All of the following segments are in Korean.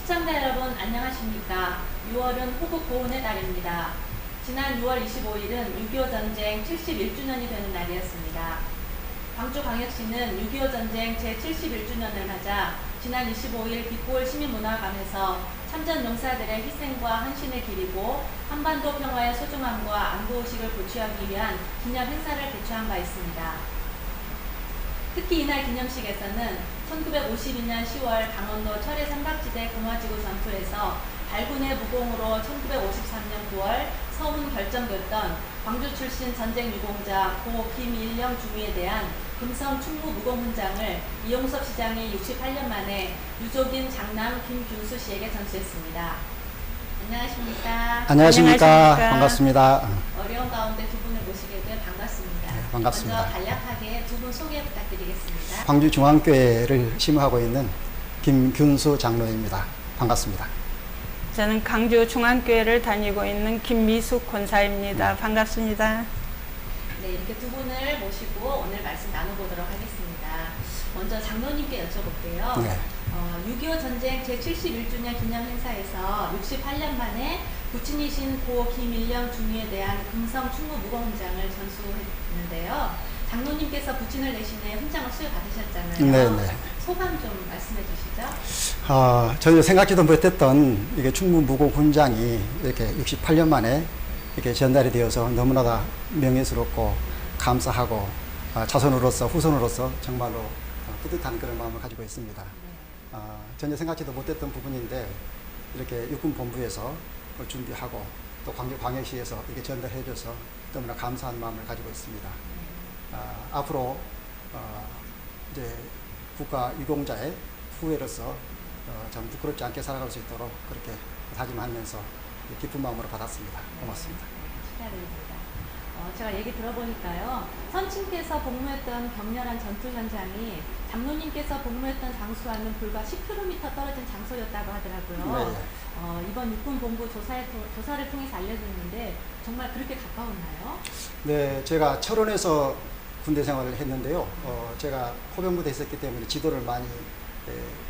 시청자 여러분 안녕하십니까. 6월은 호국 보훈의 달입니다. 지난 6월 25일은 6.25 전쟁 71주년이 되는 날이었습니다. 광주광역시는 6.25 전쟁 제71주년을 맞아 지난 25일 빛고을 시민문화관에서 참전 용사들의 희생과 헌신을 기리고 한반도 평화의 소중함과 안보의식을 고취하기 위한 기념 행사를 개최한 바 있습니다. 특히 이날 기념식에서는 1952년 10월 강원도 철의 삼각지대 공화지구 전투에서 발군의 무공으로 1953년 9월 서훈 결정됐던 광주 출신 전쟁 유공자 고 김일령 중위에 대한 금성 충무 무공훈장을 이용섭 시장이 68년 만에 유족인 장남 김균수 씨에게 전수했습니다. 안녕하십니까? 안녕하십니까? 반갑습니다. 어려운 가운데 두 분을 모시게 돼 반갑습니다. 네, 반갑습니다. 먼저 간략하게 두 분 소개 부탁드리겠습니다. 광주중앙교회를 심호하고 있는 김균수 장로입니다. 반갑습니다. 저는 강주중앙교회를 다니고 있는 김미숙 권사입니다. 반갑습니다. 네, 이렇게 두 분을 모시고 오늘 말씀 나눠보도록 하겠습니다. 먼저 장로님께 여쭤볼게요. 네. 6.25 전쟁 제71주년 기념 행사에서 68년 만에 부친이신 고 김일령 중위에 대한 금성 충무 무공훈장을 전수했는데요. 장로님께서 부친을 대신에 훈장을 수여받으셨잖아요. 네. 소감 좀 말씀해 주시죠. 전혀 생각지도 못했던 이게 충무 무공훈장이 이렇게 68년 만에 이렇게 전달이 되어서 너무나 명예스럽고 감사하고 자손으로서 후손으로서 정말로 뿌듯한 그런 마음을 가지고 있습니다. 전혀 생각지도 못했던 부분인데 이렇게 육군본부에서 준비하고 또 광주광역시에서 이렇게 전달해줘서 너무나 감사한 마음을 가지고 있습니다. 앞으로 이제 국가 유공자의 후예로서 참 부끄럽지 않게 살아갈 수 있도록 그렇게 다짐하면서 기쁜 마음으로 받았습니다. 고맙습니다. 축하드립니다. 제가 얘기 들어보니까요. 선친께서 복무했던 격렬한 전투 현장이 장로님께서 복무했던 장소와는 불과 10km 떨어진 장소였다고 하더라고요. 네. 이번 육군본부 조사를 통해서 알려졌는데 정말 그렇게 가까웠나요? 네, 제가 철원에서 군대 생활을 했는데요. 제가 포병부대에 있었기 때문에 지도를 많이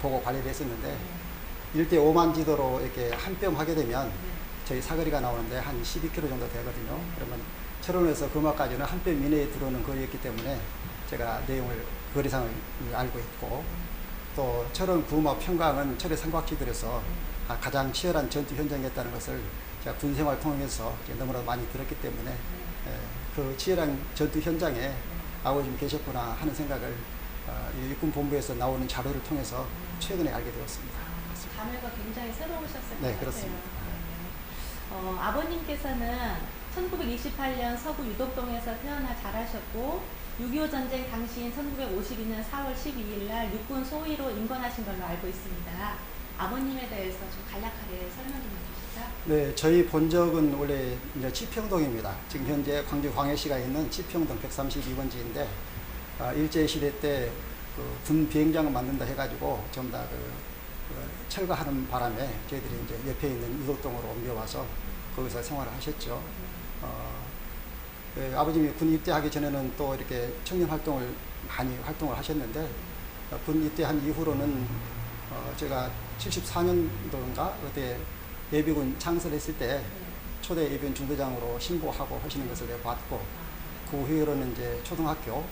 보고 관리를 했었는데 1대 5만 지도로 이렇게 한 뼘 하게 되면 저희 사거리가 나오는데 한 12km 정도 되거든요. 그러면 철원에서 금화까지는 한 뼘 이내에 들어오는 거리였기 때문에 제가 내용을 거리상을 알고 있고 또 철원 구마 평강은 철의 삼각지대로서 가장 치열한 전투 현장이었다는 것을 제가 군 생활 통해서 너무나 많이 들었기 때문에 그 치열한 전투 현장에 아버님이 계셨구나 하는 생각을 육군 본부에서 나오는 자료를 통해서 최근에 알게 되었습니다. 감회가 굉장히 새로우셨을 것 네, 같아요. 그렇습니다. 아버님께서는 1928년 서구 유독동에서 태어나 자라셨고 6.25 전쟁 당시인 1952년 4월 12일 날 육군 소위로 임관하신 걸로 알고 있습니다. 아버님에 대해서 좀 간략하게 설명 좀 해주시죠. 네, 저희 본적은 원래 이제 치평동입니다. 지금 현재 광주광역시가 있는 치평동 132번지인데 일제시대 때 군 비행장을 만든다 해가지고 전부 다 철거하는 바람에 저희들이 이제 옆에 있는 유독동으로 옮겨와서 거기서 생활을 하셨죠. 아버님이 군 입대하기 전에는 또 이렇게 청년 활동을 많이 활동을 하셨는데 군 입대한 이후로는 제가 74년도인가 그때 예비군 창설했을 때 초대 예비군 중대장으로 신고하고 하시는 것을 내가 봤고 그 후로는 이제 초등학교,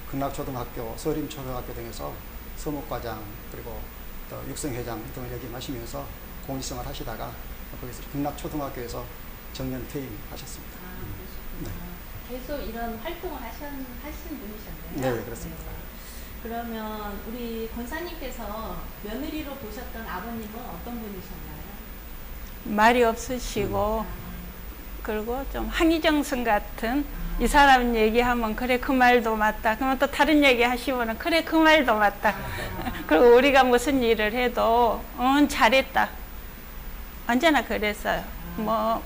극락초등학교, 서림초등학교 등에서 서무과장 그리고 또 육성회장 등을 역임하시면서 공직생활 하시다가 거기서 극락초등학교에서 정년 퇴임하셨습니다. 네. 계속 이런 활동을 하시는 분이셨네요. 네, 그렇습니다. 네. 그러면 우리 권사님께서 며느리로 보셨던 아버님은 어떤 분이셨나요? 말이 없으시고 그리고 좀 항의정성 같은 이 사람 얘기하면 그래 그 말도 맞다. 그러면 또 다른 얘기 하시면 그래 그 말도 맞다. 그리고 우리가 무슨 일을 해도 잘했다. 언제나 그랬어요. 뭐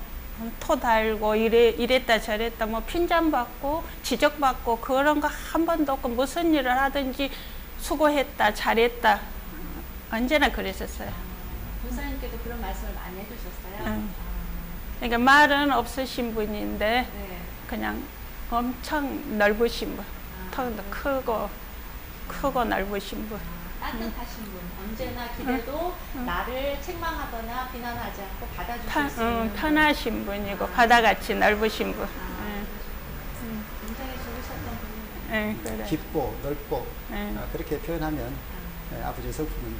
토 달고 이랬다 저랬다 뭐 핀잔받고 지적받고 그런 거 한 번도 없고 무슨 일을 하든지 수고했다 잘했다. 언제나 그랬었어요. 권사님께도 그런 말씀을 많이 해주셨어요? 그러니까 말은 없으신 분인데 네. 그냥 엄청 넓으신 분, 턱도 크고 넓으신 분. 따뜻하신 분, 언제나 기대도 나를 책망하거나 비난하지 않고 받아주실 수 있는 분. 편하신 분이고 바다같이 넓으신 분. 굉장히 좋으셨던 분이네요. 그래. 깊고 넓고 그렇게 표현하면 아. 아버지의 성품은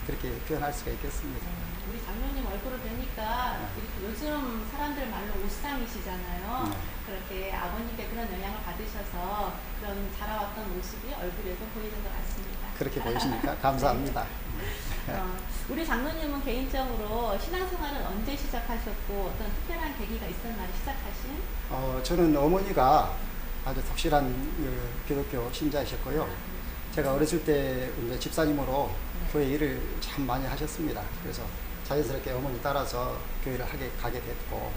그렇게 표현할 수가 있겠습니다. 우리 장로님 얼굴을 뵈니까 이렇게 요즘 사람들 말로 우상이시잖아요. 그렇게 아버님께 그런 영향을 받으셔서 그런 자라왔던 모습이 얼굴에도 보이는 것 같습니다. 그렇게 보이시니까 감사합니다. 우리 장로님은 개인적으로 신앙생활은 언제 시작하셨고 어떤 특별한 계기가 있었나요? 시작하신? 저는 어머니가 아주 독실한 기독교 신자이셨고요. 제가 어렸을 때 이제 집사님으로 교회 일을 참 많이 하셨습니다. 그래서 자연스럽게 어머니 따라서 교회를 가게 됐고,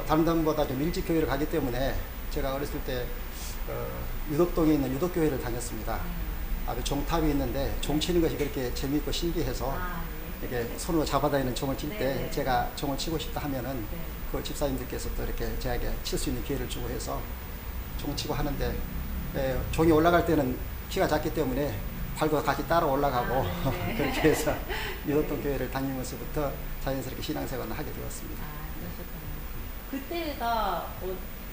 다른 분보다 좀 일찍 교회를 가기 때문에 제가 어렸을 때 유덕동에 있는 유덕교회를 다녔습니다. 앞에 종탑이 있는데 종 치는 것이 그렇게 재미있고 신기해서 이렇게 손으로 잡아다니는 종을 칠 때 제가 종을 치고 싶다 하면은 그 집사님들께서 또 이렇게 저에게 칠 수 있는 기회를 주고 해서 종 치고 하는데 종이 올라갈 때는 키가 작기 때문에 발도 같이 따라 올라가고 그렇게 해서 유덕동 교회를 다니면서부터 자연스럽게 신앙생활을 하게 되었습니다. 그때가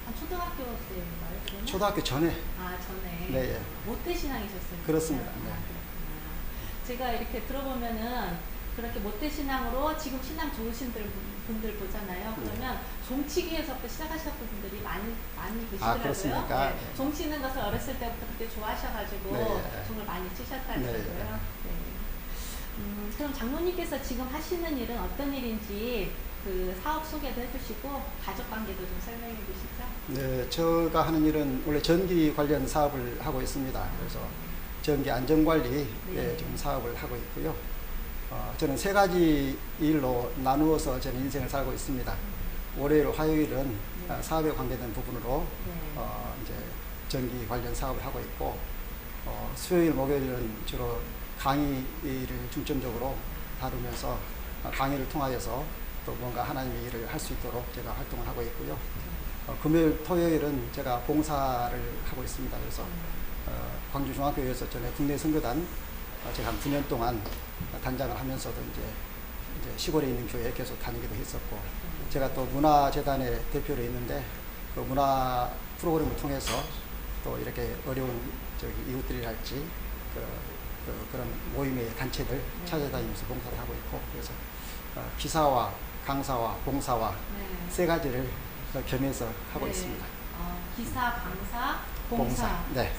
한 초등학교 때인가요? 그러면? 초등학교 전에. 전에. 네. 모태 신앙이셨어요? 그렇습니다. 네. 제가 이렇게 들어보면은 그렇게 모태 신앙으로 지금 신앙 좋으신 분들 보잖아요. 그러면 종치기에서부터 시작하셨던 분들이 많이 계시더라고요. 그렇습니까? 네. 종 치는 것을 어렸을 때부터 그때 좋아하셔가지고 종을 많이 치셨다고요. 그럼 장로님께서 지금 하시는 일은 어떤 일인지 그 사업 소개도 해주시고 가족 관계도 좀 설명해 주시죠. 네, 제가 하는 일은 원래 전기 관련 사업을 하고 있습니다. 그래서 전기 안전관리 지금 사업을 하고 있고요. 저는 세 가지 일로 나누어서 저는 인생을 살고 있습니다. 월요일, 화요일은 사업에 관계된 부분으로 이제 전기 관련 사업을 하고 있고, 수요일, 목요일은 주로 강의를 중점적으로 다루면서 강의를 통하여서 또 뭔가 하나님의 일을 할 수 있도록 제가 활동을 하고 있고요. 금요일, 토요일은 제가 봉사를 하고 있습니다. 그래서 광주중앙교회에서 전에 국내 선교단 제가 한 9년 동안 단장을 하면서도 이제 시골에 있는 교회에 계속 다니기도 했었고, 제가 또 문화재단의 대표로 있는데 그 문화 프로그램을 통해서 또 이렇게 어려운 이웃들이랄지 그런 모임의 단체들 찾아다니면서 봉사를 하고 있고, 그래서 기사와 강사와 봉사와 세 가지를 겸해서 하고 있습니다. 기사, 강사, 봉사, 네.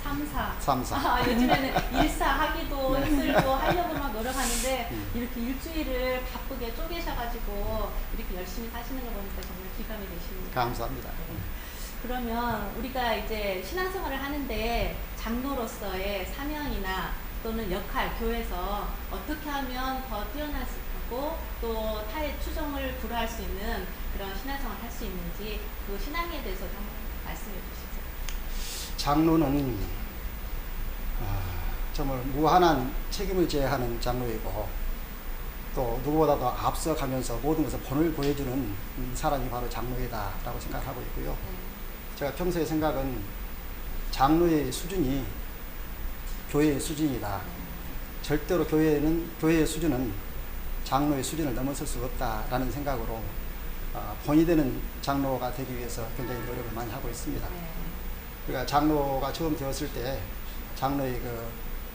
삼사. 요즘에는 일사 하기도 힘들고 하려고 막 노력하는데 이렇게 일주일을 바쁘게 쪼개셔가지고 이렇게 열심히 사시는 거 보니까 정말 기감이 되십니다. 감사합니다. 그러면 우리가 이제 신앙생활을 하는데 장로로서의 사명이나 또는 역할, 교회에서 어떻게 하면 더 뛰어날 수 있고 또 타의 추종을 불허할 수 있는 그런 신앙생활을 할 수 있는지 그 신앙에 대해서도 한번 말씀해 주시죠. 장로는 정말 무한한 책임을 져야 하는 장로이고, 또 누구보다도 앞서가면서 모든 것을 본을 보여주는 사람이 바로 장로이다라고 생각하고 있고요. 제가 평소에 생각은 장로의 수준이 교회의 수준이다. 절대로 교회의 수준은 장로의 수준을 넘어설 수 없다라는 생각으로 본이 되는 장로가 되기 위해서 굉장히 노력을 많이 하고 있습니다. 그러니까 장로가 처음 되었을 때 장로의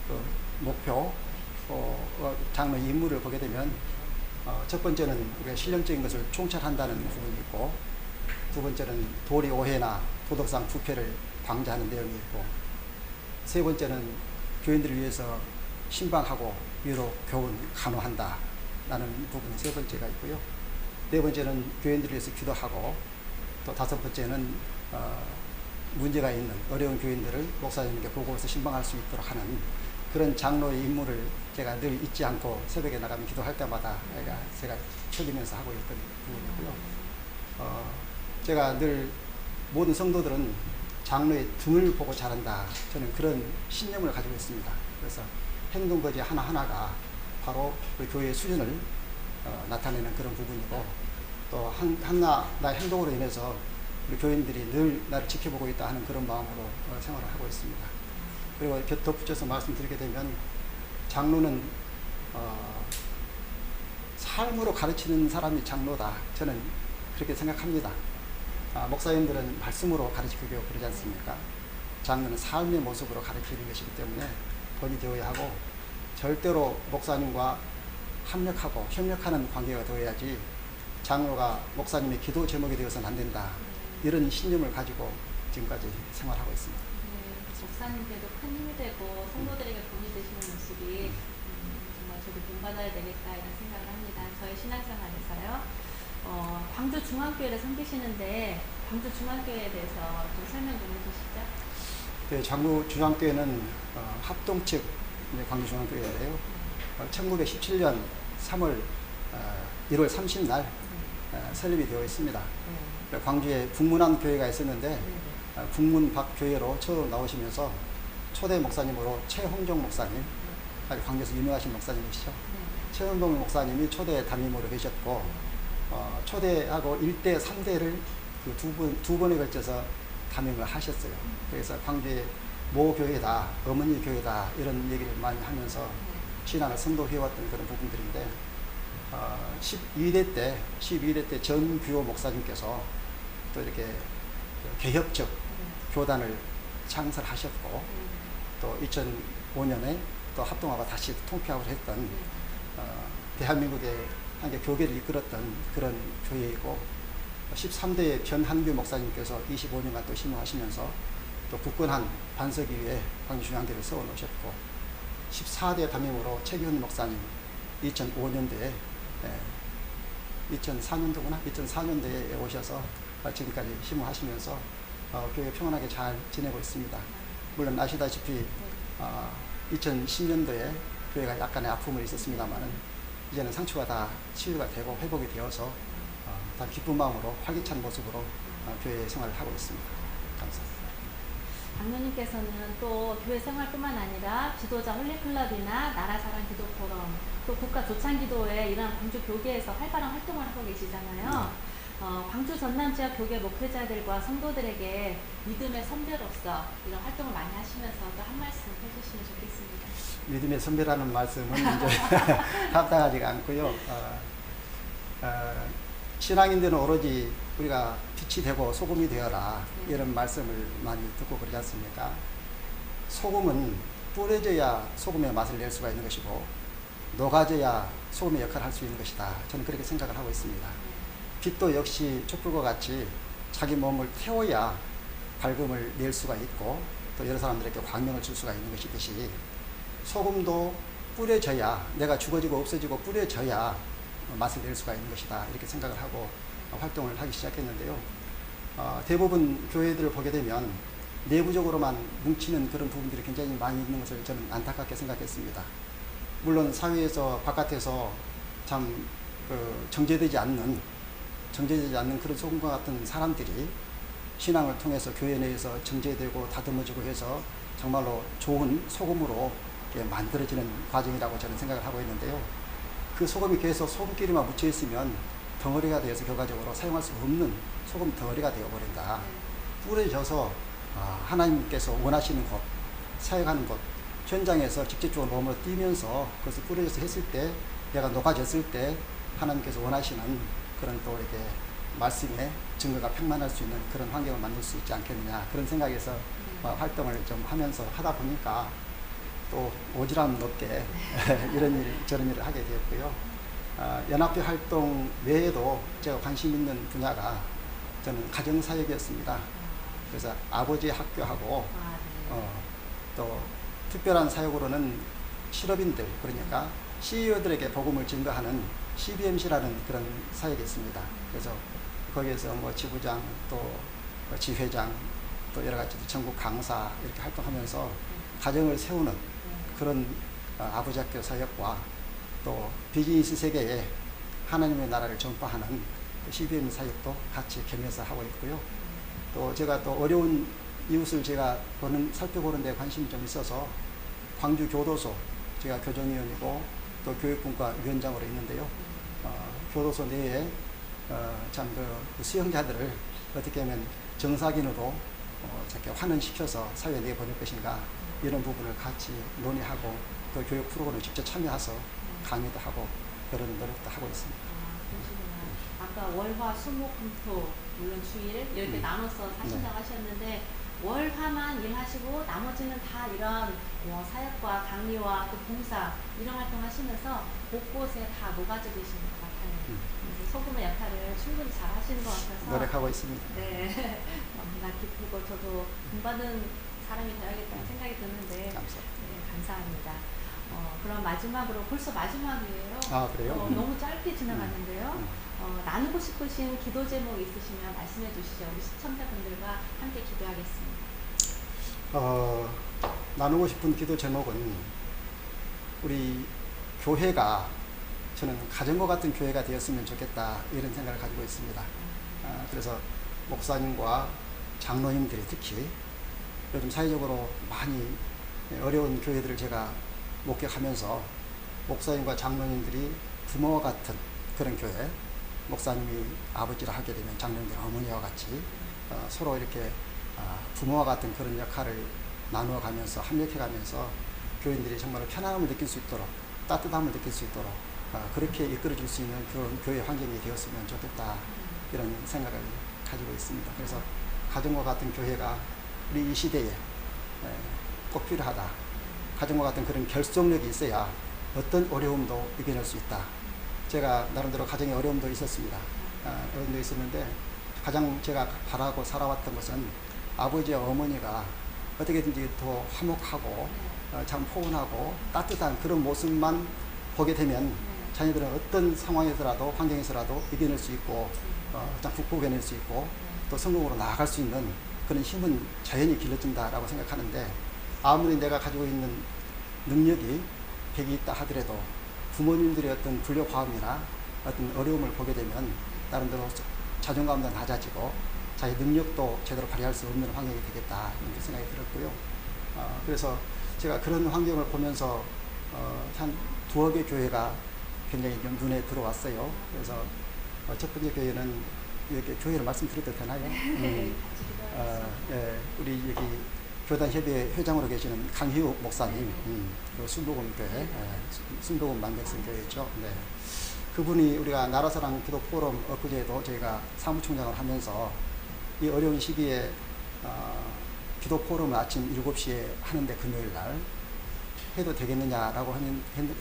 그 목표, 장로의 임무를 보게 되면 첫 번째는 우리가 신령적인 것을 총찰한다는 부분이 있고, 두 번째는 도리 오해나 도덕상 부패를 방지하는 내용이 있고, 세 번째는 교인들을 위해서 신방하고 위로 교훈 간호한다 라는 부분이 세 번째가 있고요. 네 번째는 교인들을 위해서 기도하고, 또 다섯 번째는 문제가 있는 어려운 교인들을 목사님께 보고서 신방할 수 있도록 하는 그런 장로의 임무를 제가 늘 잊지 않고 새벽에 나가면 기도할 때마다 제가 책임면서 하고 있던 부분이고요. 제가 늘 모든 성도들은 장로의 등을 보고 자란다, 저는 그런 신념을 가지고 있습니다. 그래서 행동거지 하나하나가 바로 우리 교회의 수준을 나타내는 그런 부분이고, 또 나의 행동으로 인해서 우리 교인들이 늘 나를 지켜보고 있다 하는 그런 마음으로 생활을 하고 있습니다. 그리고 덧붙여서 말씀드리게 되면 장로는 삶으로 가르치는 사람이 장로다. 저는 그렇게 생각합니다. 목사님들은 말씀으로 가르치고 그러지 않습니까? 장로는 삶의 모습으로 가르치는 것이기 때문에 본이 되어야 하고 절대로 목사님과 협력하고 협력하는 관계가 되어야지 장로가 목사님의 기도 제목이 되어서는 안 된다. 이런 신념을 가지고 지금까지 생활하고 있습니다. 네, 목사님께도 큰 힘이 되고 성도들에게 본이 되시는 모습이 정말 저도 본받아야 되겠다 이런 생각을 합니다. 저희 신앙생활에서요. 광주 중앙교회를 섬기시는데 광주 중앙교회에 대해서 좀 설명 좀 해주시죠. 네, 광주 중앙교회는 합동 측 광주 중앙교회인데요. 1917년 3월 1월 30날 설립이 되어 있습니다. 광주에 북문안 교회가 있었는데 북문 박교회로 처음 나오시면서 초대 목사님으로 최홍종 목사님, 광주에서 유명하신 목사님이시죠. 최홍종 목사님이 초대 담임으로 계셨고 초대하고 1대, 3대를 두 번에 걸쳐서 담임을 하셨어요. 그래서 광주의 모교회다, 어머니 교회다 이런 얘기를 많이 하면서 신앙을 선도해왔던 그런 부분들인데 12대 때 전규호 목사님께서 또 이렇게 개혁적 교단을 창설하셨고 또 2005년에 또 합동하고 다시 통폐합을 했던 대한민국의 한개 교계를 이끌었던 그런 교회이고 13대 변한규 목사님께서 25년간 또 심호하시면서 또 굳건한 반석위에 광주중앙교회를 세워놓으셨고 14대 담임으로 최기훈 목사님 2005년도에 2004년도에 오셔서 지금까지 심호하시면서 교회 평안하게 잘 지내고 있습니다. 물론 아시다시피 2010년도에 교회가 약간의 아픔이 있었습니다만은 이제는 상처가 다 치유가 되고 회복이 되어서 다 기쁜 마음으로 활기찬 모습으로 교회 생활을 하고 있습니다. 감사합니다. 장로님께서는 또 교회 생활뿐만 아니라 지도자 홀리클럽이나 나라사랑 기도포럼 또 국가 조창기도회 이런 광주 교계에서 활발한 활동을 하고 계시잖아요. 광주 전남 지역 교계 목회자들과 성도들에게 믿음의 선배로서 이런 활동을 많이 하시면서 또 한 말씀 해주시면 좋겠습니다. 믿음의 선배라는 말씀은 이제 합당하지가 않고요. 신앙인들은 오로지 우리가 빛이 되고 소금이 되어라 이런 말씀을 많이 듣고 그러지 않습니까? 소금은 뿌려져야 소금의 맛을 낼 수가 있는 것이고 녹아져야 소금의 역할을 할 수 있는 것이다. 저는 그렇게 생각을 하고 있습니다. 빛도 역시 촛불과 같이 자기 몸을 태워야 밝음을 낼 수가 있고 또 여러 사람들에게 광명을 줄 수가 있는 것이듯이 소금도 뿌려져야 내가 죽어지고 없어지고 뿌려져야 맛을 낼 수가 있는 것이다. 이렇게 생각을 하고 활동을 하기 시작했는데요. 대부분 교회들을 보게 되면 내부적으로만 뭉치는 그런 부분들이 굉장히 많이 있는 것을 저는 안타깝게 생각했습니다. 물론 사회에서 바깥에서 참 정제되지 않는 그런 소금과 같은 사람들이 신앙을 통해서 교회 내에서 정제되고 다듬어지고 해서 정말로 좋은 소금으로 만들어지는 과정이라고 저는 생각을 하고 있는데요. 그 소금이 계속 소금기름만 묻혀 있으면 덩어리가 되어서 결과적으로 사용할 수 없는 소금 덩어리가 되어버린다. 뿌려져서 하나님께서 원하시는 곳, 사역하는 곳, 현장에서 직접적으로 몸으로 뛰면서 그것을 뿌려져서 했을 때 내가 녹아졌을 때 하나님께서 원하시는 그런 또 이렇게 말씀의 증거가 평만할 수 있는 그런 환경을 만들 수 있지 않겠느냐 그런 생각에서 활동을 좀 하면서 하다 보니까 또 오지랖 높게 이런 일 저런 일을 하게 되었고요. 연합회 활동 외에도 제가 관심 있는 분야가 저는 가정사역이었습니다. 그래서 아버지 학교하고 또 특별한 사역으로는 실업인들 그러니까 CEO들에게 복음을 증거하는 CBMC라는 그런 사역이 있습니다. 그래서 거기에서 뭐 지부장 또 지회장 또 여러 가지 전국 강사 이렇게 활동하면서 가정을 세우는 그런 아버지 학교 사역과 또 비즈니스 세계에 하나님의 나라를 전파하는 CBM 사역도 같이 겸해서 하고 있고요. 또 제가 또 어려운 이웃을 제가 살펴보는 데 관심이 좀 있어서 광주 교도소 제가 교정위원이고 또 교육분과 위원장으로 있는데요. 교도소 내에 참 그 수용자들을 어떻게 하면 정사긴으로 이렇게 환원시켜서 사회에 내보낼 것인가 이런 부분을 같이 논의하고 그 교육 프로그램에 직접 참여해서 강의도 하고 그런 노력도 하고 있습니다. 그러시구나. 아까 월화 수목금토 물론 주일 이렇게 나눠서 하신다고 하셨는데 월화만 일하시고 나머지는 다 이런 사역과 강의와 또 봉사 이런 활동 하시면서 곳곳에 다 녹아져 계시는 것 같아요. 소금의 역할을 충분히 잘 하시는 것 같아서 노력하고 있습니다. 네, 너무나 기쁘고 저도 본받은 사람이 되어야겠다는 생각이 드는데 감사합니다. 네, 감사합니다. 그럼 마지막으로 벌써 마지막이에요. 아, 그래요? 너무 짧게 지나갔는데요. 나누고 싶으신 기도 제목 있으시면 말씀해 주시죠. 우리 시청자분들과 함께 기도하겠습니다. 나누고 싶은 기도 제목은 우리 교회가 저는 가정과 같은 교회가 되었으면 좋겠다 이런 생각을 가지고 있습니다. 그래서 목사님과 장로님들이 특히 요즘 사회적으로 많이 어려운 교회들을 제가 목격하면서 목사님과 장로님들이 부모와 같은 그런 교회, 목사님이 아버지라 하게 되면 장로님들은 어머니와 같이 서로 이렇게 부모와 같은 그런 역할을 나누어 가면서 합력해 가면서 교인들이 정말 편안함을 느낄 수 있도록 따뜻함을 느낄 수 있도록 그렇게 이끌어 줄 수 있는 그런 교회 환경이 되었으면 좋겠다 이런 생각을 가지고 있습니다. 그래서 가정과 같은 교회가 우리 이 시대에 꼭 필요하다. 가정과 같은 그런 결속력이 있어야 어떤 어려움도 이겨낼 수 있다. 제가 나름대로 가정에 어려움도 있었습니다. 어려움도 있었는데 가장 제가 바라고 살아왔던 것은 아버지와 어머니가 어떻게든지 더 화목하고 참 포근하고 따뜻한 그런 모습만 보게 되면 자녀들은 어떤 상황에서라도 환경에서라도 이겨낼 수 있고 참 극복해낼 수 있고 또 성공으로 나아갈 수 있는 그런 힘은 자연히 길러준다라고 생각하는데 아무리 내가 가지고 있는 능력이 100이 있다 하더라도 부모님들의 어떤 불협화음이나 어떤 어려움을 보게 되면 나름대로 자존감도 낮아지고 자기 능력도 제대로 발휘할 수 없는 환경이 되겠다 이런 생각이 들었고요. 그래서 제가 그런 환경을 보면서 한 두어 개 교회가 굉장히 좀 눈에 들어왔어요. 그래서 첫 번째 교회는 이렇게 교회를 말씀드려도 되나요? 예, 우리 여기 교단협의회 회장으로 계시는 강희우 목사님, 그 순복음교회, 순복음 만백성교회죠. 네. 그분이 우리가 나라사랑 기도 포럼 엊그제도 저희가 사무총장을 하면서 이 어려운 시기에 기도 포럼을 아침 7시에 하는데 금요일 날 해도 되겠느냐라고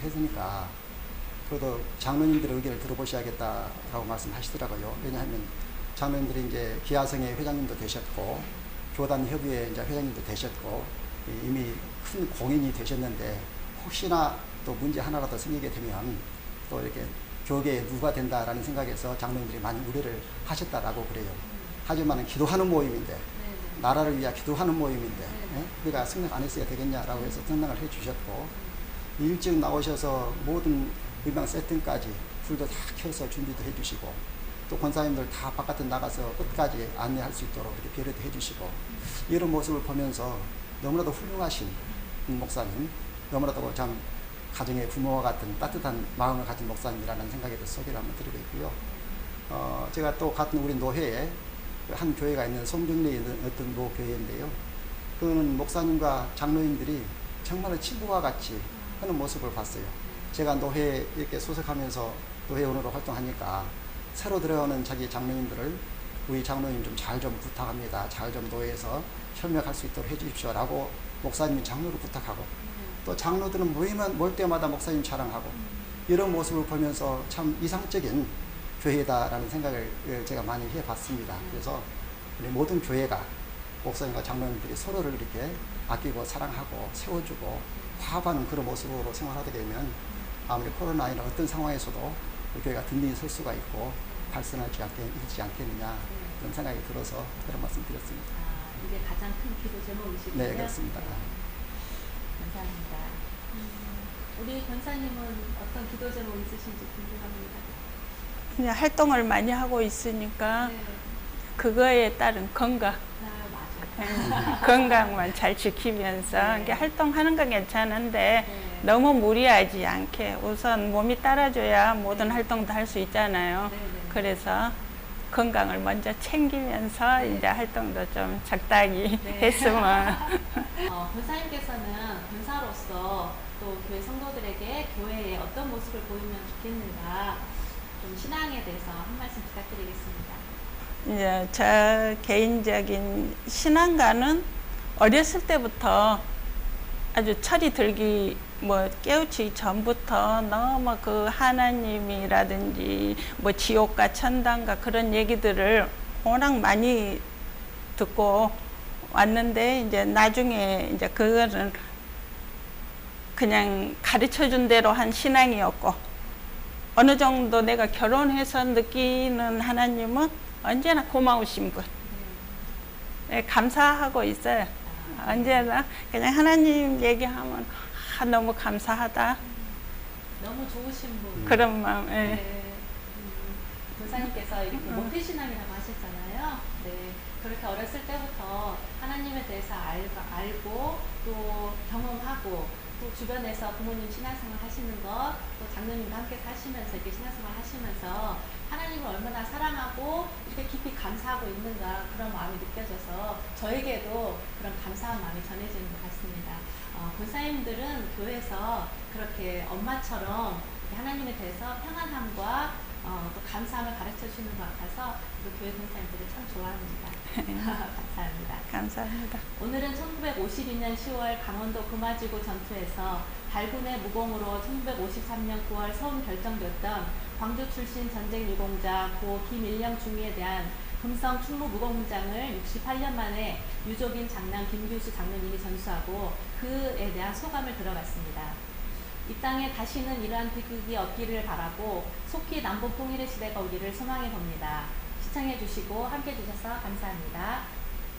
했으니까 그래도 장로님들의 의견을 들어보셔야겠다라고 말씀하시더라고요. 왜냐하면 장로님들이 이제 기아성의 회장님도 되셨고 교단협의회 이제 회장님도 되셨고 이미 큰 공인이 되셨는데 혹시나 또 문제 하나라도 생기게 되면 또 이렇게 교계에 누가 된다라는 생각에서 장로님들이 많이 우려를 하셨다라고 그래요. 하지만 기도하는 모임인데 나라를 위해 기도하는 모임인데 우리가 승낙 안 했어야 되겠냐라고 해서 승낙을 해주셨고 일찍 나오셔서 모든 의방 세팅까지 불도 다 켜서 준비도 해주시고 또 권사님들 다 바깥에 나가서 끝까지 안내할 수 있도록 이렇게 배려도 해주시고 이런 모습을 보면서 너무나도 훌륭하신 목사님, 너무나도 참 가정의 부모와 같은 따뜻한 마음을 가진 목사님이라는 생각에 대해서 소개를 한번 드리고 있고요. 제가 또 같은 우리 노회에 한 교회가 있는 송정리에 있는 어떤 노교회인데요. 그는 목사님과 장로님들이 정말 친구와 같이 하는 모습을 봤어요. 제가 노회에 이렇게 소속하면서 노회원으로 활동하니까 새로 들어오는 자기 장로님들을 우리 장로님 좀 잘 좀 부탁합니다. 잘 좀 노회에서 협력할 수 있도록 해주십시오. 라고 목사님이 장로를 부탁하고 또 장로들은 모일 때마다 목사님 자랑하고 이런 모습을 보면서 참 이상적인 교회다라는 생각을 제가 많이 해봤습니다. 그래서 우리 모든 교회가 목사님과 장로님들이 서로를 이렇게 아끼고 사랑하고 세워주고 화합하는 그런 모습으로 생활하게 되면 아무리 코로나19 어떤 상황에서도 교회가 든든히 설 수가 있고 발전하지 않겠느냐 그런 생각이 들어서 그런 말씀 드렸습니다. 이게 가장 큰 기도 제목이시군요. 네, 그렇습니다. 감사합니다. 우리 권사님은 어떤 기도 제목 있으신지 궁금합니다. 그냥 활동을 많이 하고 있으니까 네. 그거에 따른 건강, 맞아요. 건강만 잘 지키면서 이게 활동하는 건 괜찮은데 네. 너무 무리하지 않게 우선 몸이 따라줘야 모든 활동도 할 수 있잖아요. 네, 네. 그래서 건강을 먼저 챙기면서 이제 활동도 좀 적당히 네. 했으면. 권사님께서는 권사로서 또 교회 성도들에게 교회에 어떤 모습을 보이면 좋겠는가 좀 신앙에 대해서 한 말씀 부탁드리겠습니다. 이제 저 개인적인 신앙가는 어렸을 때부터 아주 철이 들기 뭐 깨우치기 전부터 너무 그 하나님이라든지 뭐 지옥과 천당과 그런 얘기들을 워낙 많이 듣고 왔는데 이제 나중에 이제 그거는 그냥 가르쳐 준 대로 한 신앙이었고 어느 정도 내가 결혼해서 느끼는 하나님은 언제나 고마우신 분. 네, 감사하고 있어요. 언제나 그냥 하나님 얘기하면 너무 감사하다. 너무 좋으신 분. 그런 마음. 예. 네. 권사님께서 이렇게 모태신앙이라고 하셨잖아요. 네. 그렇게 어렸을 때부터 하나님에 대해서 알고 또 경험하고 또 주변에서 부모님 신앙생활 하시는 것, 또 장로님과 함께 사시면서 이렇게 신앙생활 하시면서 하나님을 얼마나 사랑하고 이렇게 깊이 감사하고 있는가 그런 마음이 느껴져서 저에게도 그런 감사한 마음이 전해지는 것 같습니다. 권사님들은 교회에서 그렇게 엄마처럼 이렇게 하나님에 대해서 평안함과 또 감사함을 가르쳐 주는 것 같아서 또 교회 권사님들을 참 좋아합니다. 감사합니다. 감사합니다. 오늘은 1952년 10월 강원도 금화지구 전투에서 발군의 무공으로 1953년 9월 서울 결정됐던 광주 출신 전쟁 유공자 고 김일령 중위에 대한 금성 충무 무공문장을 68년 만에 유족인 장남 김규수 장로님이 전수하고 그에 대한 소감을 들어봤습니다. 이 땅에 다시는 이러한 비극이 없기를 바라고 속히 남북 통일의 시대가 오기를 소망해 봅니다. 시청해 주시고 함께 해주셔서 감사합니다.